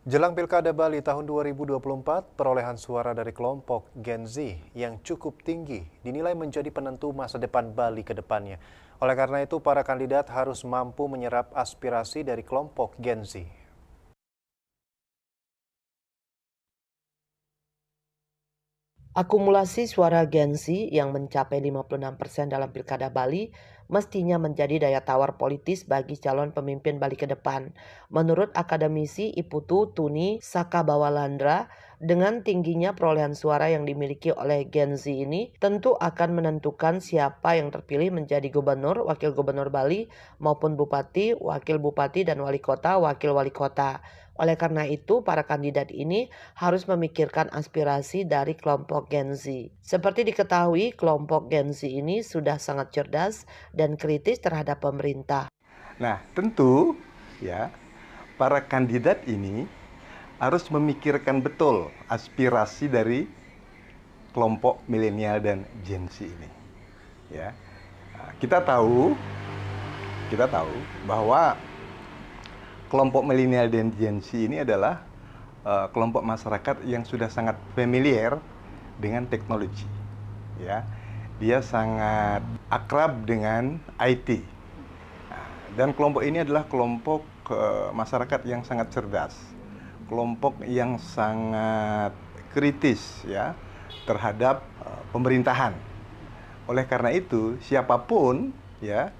Jelang Pilkada Bali tahun 2024, perolehan suara dari kelompok Gen Z yang cukup tinggi dinilai menjadi penentu masa depan Bali ke depannya. Oleh karena itu, para kandidat harus mampu menyerap aspirasi dari kelompok Gen Z. Akumulasi suara Gen Z yang mencapai 56% dalam Pilkada Bali mestinya menjadi daya tawar politis bagi calon pemimpin Bali ke depan. Menurut akademisi Iputu Tuni Sakabawalandra, dengan tingginya perolehan suara yang dimiliki oleh Gen Z ini tentu akan menentukan siapa yang terpilih menjadi gubernur, wakil gubernur Bali maupun bupati, wakil bupati dan wali kota, wakil wali kota. Oleh karena itu, para kandidat ini harus memikirkan aspirasi dari kelompok Gen Z. Seperti diketahui, kelompok Gen Z ini sudah sangat cerdas dan kritis terhadap pemerintah. Nah, tentu ya, para kandidat ini harus memikirkan betul aspirasi dari kelompok milenial dan Gen Z ini. Ya, Nah, kita tahu bahwa kelompok milenial dan Gen Z ini adalah kelompok masyarakat yang sudah sangat familiar dengan teknologi. Ya, dia sangat akrab dengan IT. Dan kelompok ini adalah kelompok masyarakat yang sangat cerdas, kelompok yang sangat kritis ya terhadap pemerintahan. Oleh karena itu, siapapun ya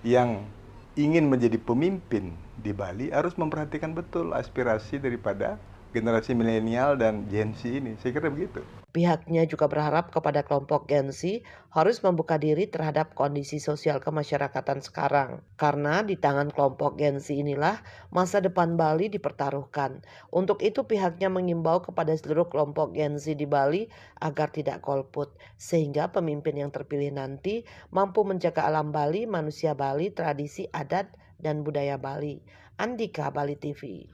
yang ingin menjadi pemimpin di Bali harus memperhatikan betul aspirasi daripada generasi milenial dan Gen Z ini. Saya kira begitu. Pihaknya juga berharap kepada kelompok Gen Z harus membuka diri terhadap kondisi sosial kemasyarakatan sekarang. Karena di tangan kelompok Gen Z inilah masa depan Bali dipertaruhkan. Untuk itu pihaknya mengimbau kepada seluruh kelompok Gen Z di Bali agar tidak golput. Sehingga pemimpin yang terpilih nanti mampu menjaga alam Bali, manusia Bali, tradisi adat, dan budaya Bali. Andika, Bali TV.